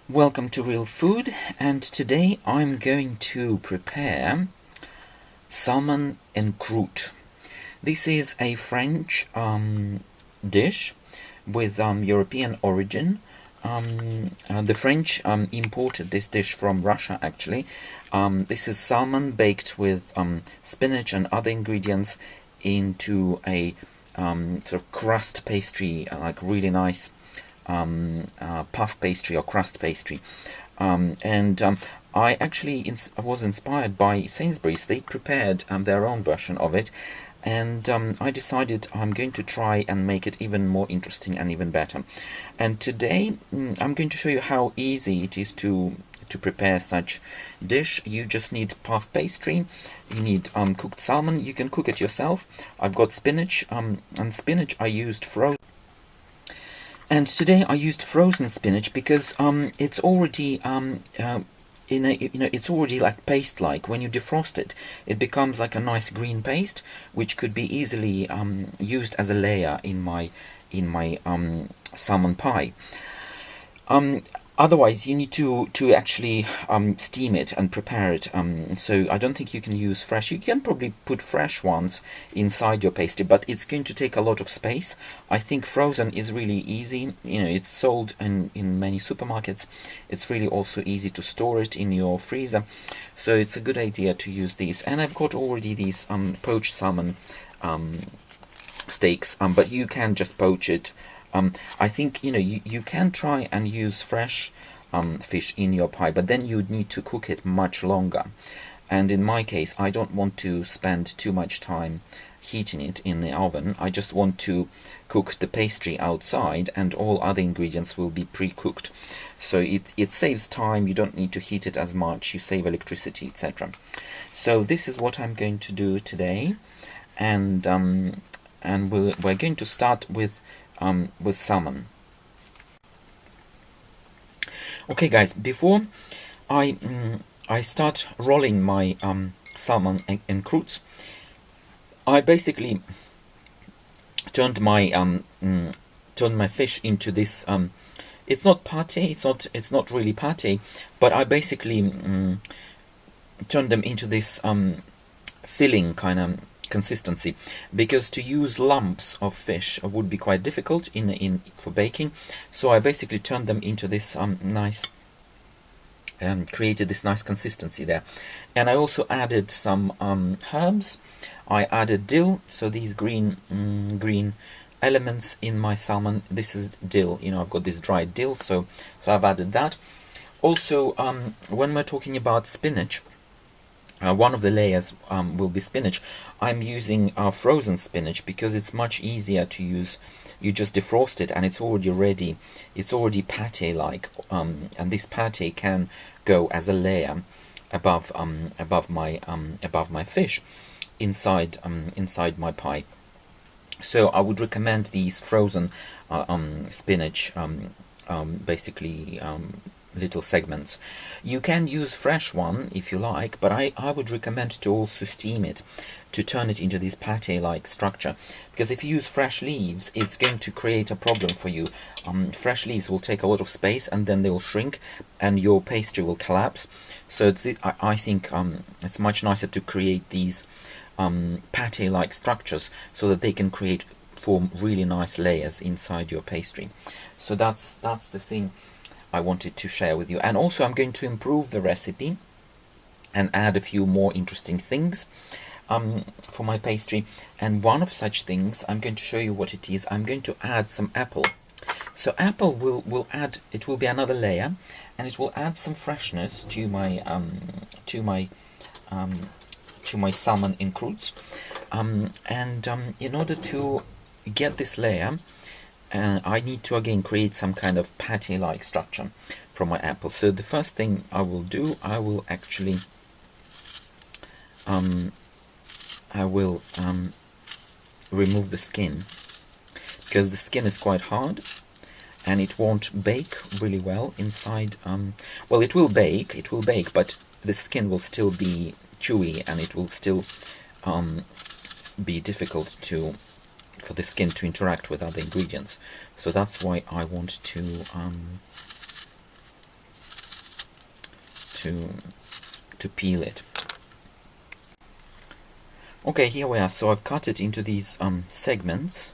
Welcome to Real Food, and today I'm going to prepare salmon and croute. This is a French dish with European origin. The French imported this dish from Russia actually. This is salmon baked with spinach and other ingredients into a sort of crust pastry, like really nice puff pastry or crust pastry. I actually was inspired by Sainsbury's. They prepared their own version of it, and I decided I'm going to try and make it even more interesting and even better. And today I'm going to show you how easy it is to prepare such dish. You just need puff pastry, you need cooked salmon. You can cook it yourself. I've got spinach, and spinach I used frozen. And today I used frozen spinach because it's already it's already like paste-like. When you defrost it, it becomes like a nice green paste, which could be easily used as a layer in my salmon pie. Otherwise, you need to actually steam it and prepare it. So I don't think you can use fresh. You can probably put fresh ones inside your pastry, but it's going to take a lot of space. I think frozen is really easy. It's sold in many supermarkets. It's really also easy to store it in your freezer. So it's a good idea to use these. And I've got already these poached salmon steaks, but you can just poach it. I think you can try and use fresh fish in your pie, but then you'd need to cook it much longer. And in my case, I don't want to spend too much time heating it in the oven. I just want to cook the pastry outside, and all other ingredients will be pre-cooked. So it saves time. You don't need to heat it as much. You save electricity, etc. So this is what I'm going to do today, and we're going to start with salmon. Okay, guys, before I start rolling my salmon and croutes, I basically turned my fish into this. It's not pate. It's not really pate, but I basically turned them into this filling kind of consistency, because to use lumps of fish would be quite difficult for baking. So I basically turned them into this nice created this nice consistency there. And I also added some herbs. I added dill, so these green elements in my salmon. This is dill. I've got this dried dill, so I've added that. Also, when we're talking about spinach, one of the layers will be spinach. I'm using frozen spinach because it's much easier to use. You just defrost it and it's already ready. It's already pate-like, and this pate can go as a layer above my fish inside my pie. So I would recommend these frozen spinach, basically little segments. You can use fresh one if you like, but I would recommend to also steam it to turn it into this pate-like structure, because if you use fresh leaves, it's going to create a problem for you. Fresh leaves will take a lot of space, and then they will shrink and your pastry will collapse. So I think it's much nicer to create these pate-like structures so that they can form really nice layers inside your pastry. So that's the thing I wanted to share with you. And also I'm going to improve the recipe and add a few more interesting things for my pastry. And one of such things, I'm going to show you what it is. I'm going to add some apple. So apple will add, it will be another layer, and it will add some freshness to my salmon in croutes. In order to get this layer, I need to again create some kind of pate-like structure from my apple. So the first thing I will do, I will actually remove the skin, because the skin is quite hard and it won't bake really well inside. Well, it will bake, but the skin will still be chewy, and it will still be difficult for the skin to interact with other ingredients. So that's why I want to to peel it. Okay, here we are. So I've cut it into these segments.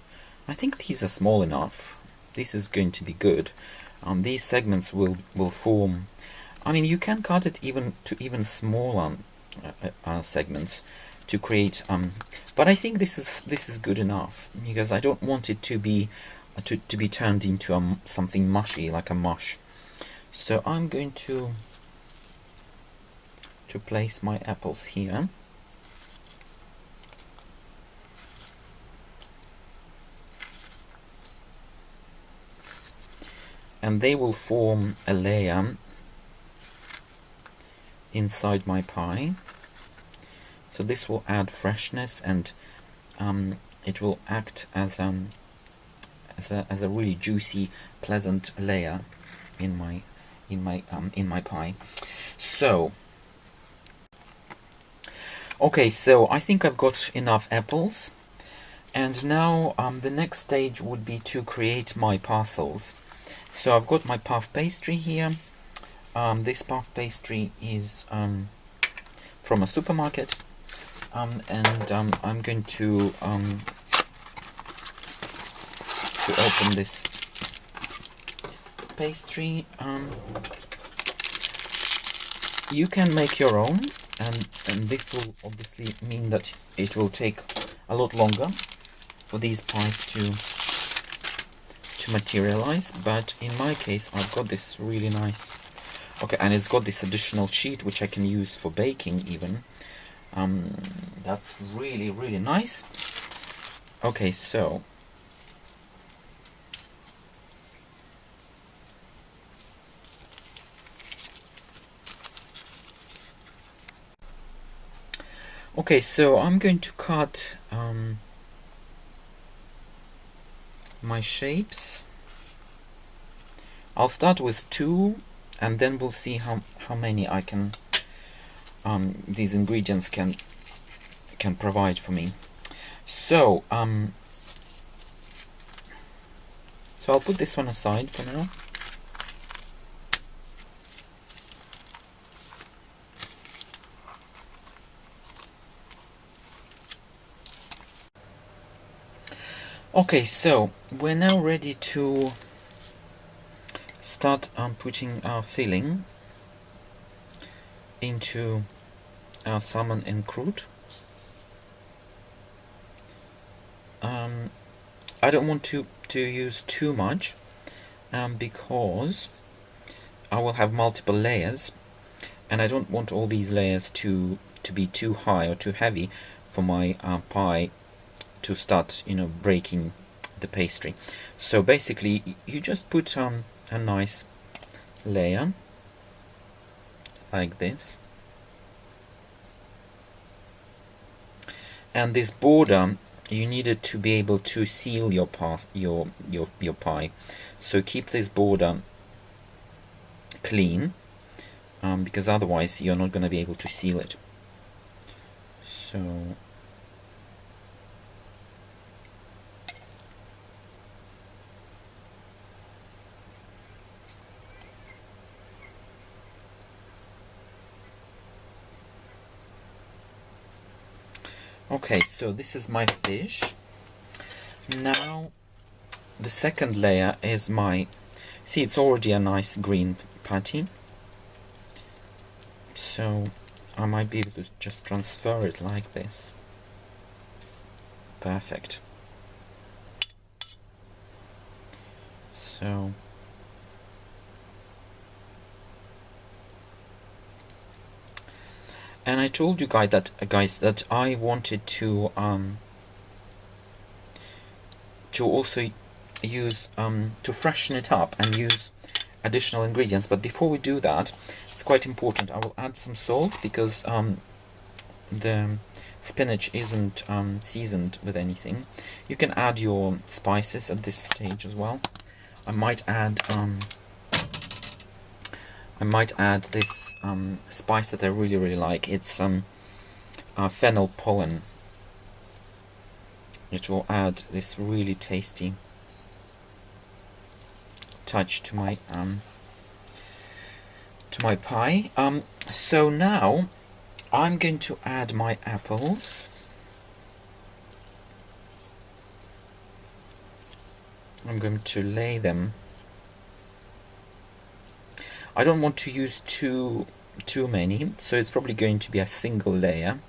I think these are small enough. This is going to be good. These segments will form. I mean, you can cut it even smaller segments to create. But I think this is good enough, because I don't want it to be turned into something mushy, like a mush. So I'm going to place my apples here. And they will form a layer inside my pie. So this will add freshness, and it will act as a really juicy, pleasant layer in my pie. So okay, so I think I've got enough apples, and now the next stage would be to create my parcels. So I've got my puff pastry here. This puff pastry is from a supermarket, and I'm going to open this pastry. You can make your own, and this will obviously mean that it will take a lot longer for these pies to materialize, but in my case I've got this really nice. Okay, and it's got this additional sheet which I can use for baking even. That's really, really nice. Okay, so I'm going to cut my shapes. I'll start with 2, and then we'll see how many I can these ingredients can provide for me. So so I'll put this one aside for now. Okay, so we're now ready to start putting our filling into our salmon and croute. I don't want to use too much because I will have multiple layers, and I don't want all these layers to be too high or too heavy for my pie to start, breaking the pastry. So basically you just put a nice layer like this, and this border you need it to be able to seal your pie. So keep this border clean, because otherwise you're not going to be able to seal it. So okay, so this is my fish. Now the second layer is my, see, it's already a nice green patty, so I might be able to just transfer it like this. Perfect. So and I told you guys that I wanted to also use to freshen it up and use additional ingredients. But before we do that, it's quite important. I will add some salt because the spinach isn't seasoned with anything. You can add your spices at this stage as well. I might add this spice that I really like. It's fennel pollen. It will add this really tasty touch to my pie. So now I'm going to add my apples. I'm going to lay them. I don't want to use too many, so it's probably going to be a single layer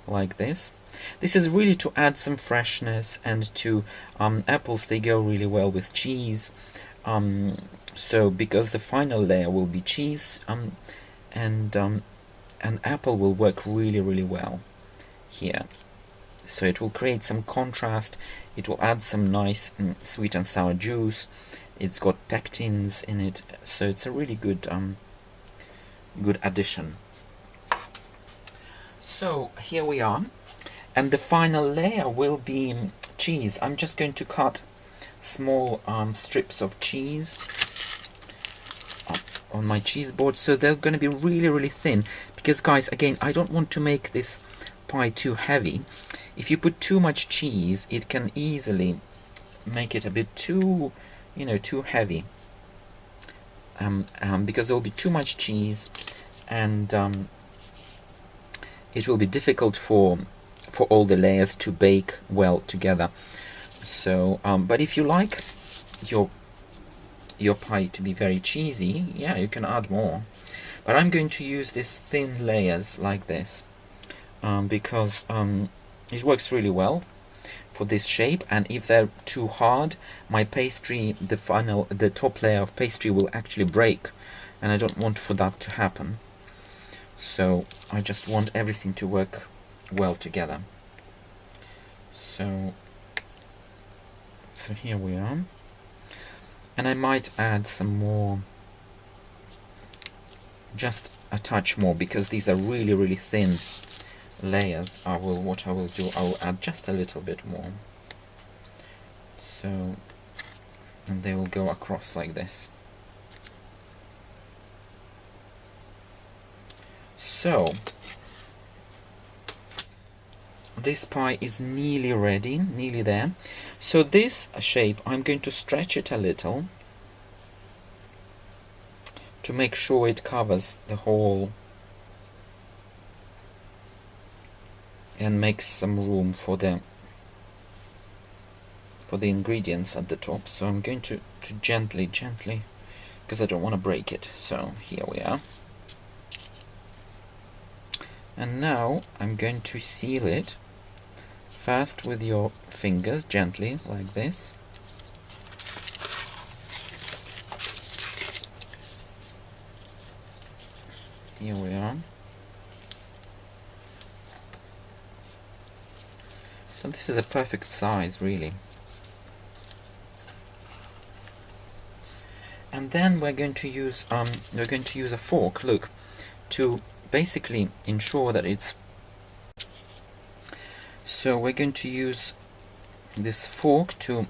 like this. This is really to add some freshness, and to apples, they go really well with cheese. So because the final layer will be cheese, and apple will work really well here. So it will create some contrast. It will add some nice sweet and sour juice. It's got pectins in it, so it's a really good good addition. So here we are, and the final layer will be cheese. I'm just going to cut small strips of cheese on my cheese board, so they're going to be really thin, because guys, again, I don't want to make this pie too heavy. If you put too much cheese, it can easily make it a bit too, too heavy, because there will be too much cheese, and it will be difficult for all the layers to bake well together. So but if you like your pie to be very cheesy, yeah, you can add more, but I'm going to use these thin layers like this, because it works really well for this shape. And if they're too hard, my pastry, the top layer of pastry will actually break, and I don't want for that to happen. So I just want everything to work well together. So here we are, and I might add some more, just a touch more, because these are really thin layers. What I will do, I will add just a little bit more. So, and they will go across like this. So this pie is nearly ready, nearly there. So this shape, I'm going to stretch it a little to make sure it covers the whole and makes some room for the ingredients at the top. So I'm going to gently, because I don't want to break it. So here we are. And now I'm going to seal it, first with your fingers, gently, like this. Here we are. So this is a perfect size, really. And then we're going to use a fork, look, to basically ensure that it's. So we're going to use this fork to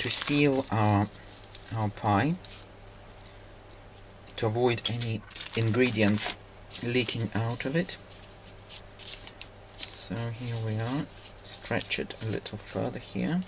seal our pie, to avoid any ingredients leaking out of it. So here we are. Stretch it a little further here.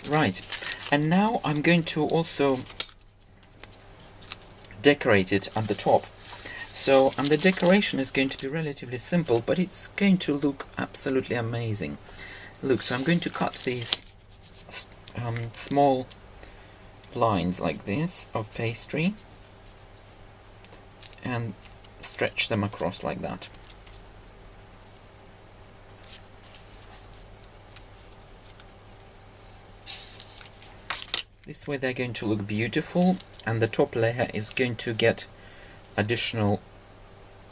Right, and now I'm going to also decorate it at the top. So, and the decoration is going to be relatively simple, but it's going to look absolutely amazing. Look, so I'm going to cut these small lines like this of pastry and stretch them across like that. This way they're going to look beautiful, and the top layer is going to get additional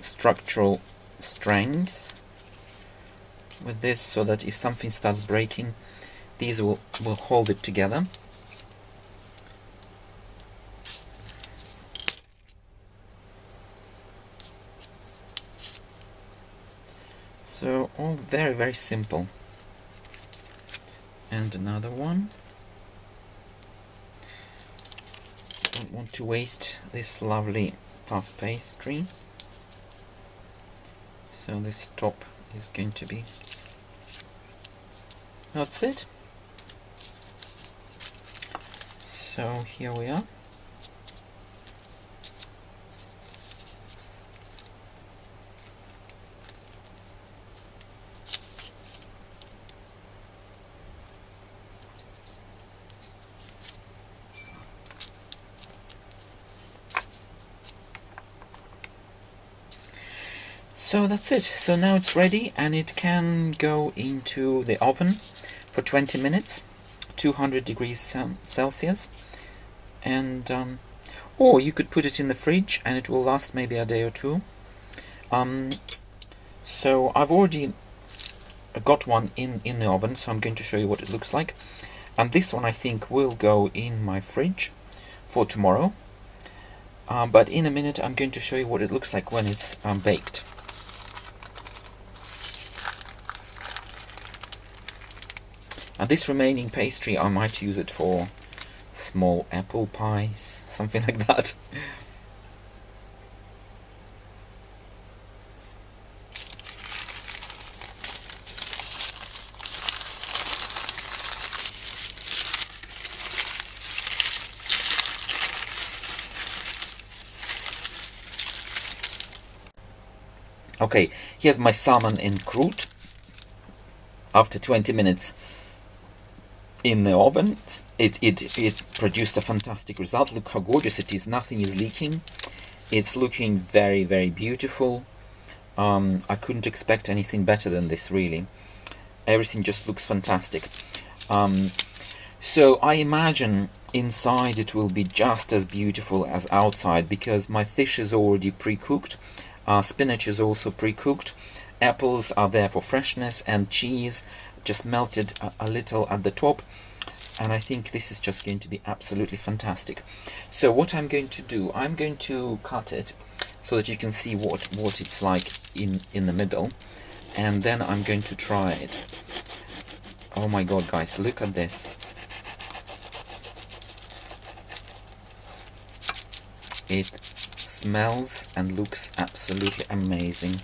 structural strength with this, so that if something starts breaking, These will hold it together. So all very, very simple. And another one. Don't want to waste this lovely puff pastry. So this top is going to be... That's it. So here we are. So that's it. So now it's ready, and it can go into the oven for 20 minutes, 200 degrees Celsius, and or you could put it in the fridge and it will last maybe a day or two. So I've already got one in the oven, so I'm going to show you what it looks like. And this one I think will go in my fridge for tomorrow, but in a minute I'm going to show you what it looks like when it's baked. And this remaining pastry, I might use it for small apple pies, something like that. Okay, here's my salmon in croute. After 20 minutes in the oven, it produced a fantastic result. Look how gorgeous it is. Nothing is leaking. It's looking very, very beautiful. I couldn't expect anything better than this, really. Everything just looks fantastic. So I imagine inside it will be just as beautiful as outside, because my fish is already pre-cooked. Spinach is also pre-cooked. Apples are there for freshness, and cheese just melted a little at the top, and I think this is just going to be absolutely fantastic. So what I'm going to do, I'm going to cut it so that you can see what it's like in the middle, and then I'm going to try it. Oh my god, guys, look at this. It smells and looks absolutely amazing.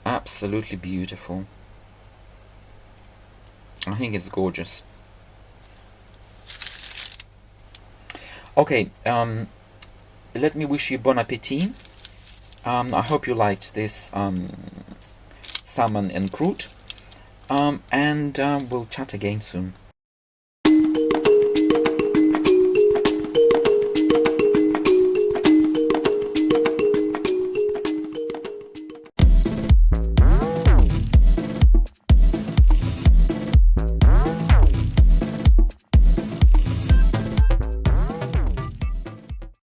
Absolutely beautiful. I think it's gorgeous. Okay, let me wish you bon appetit. I hope you liked this salmon and croute, and we'll chat again soon.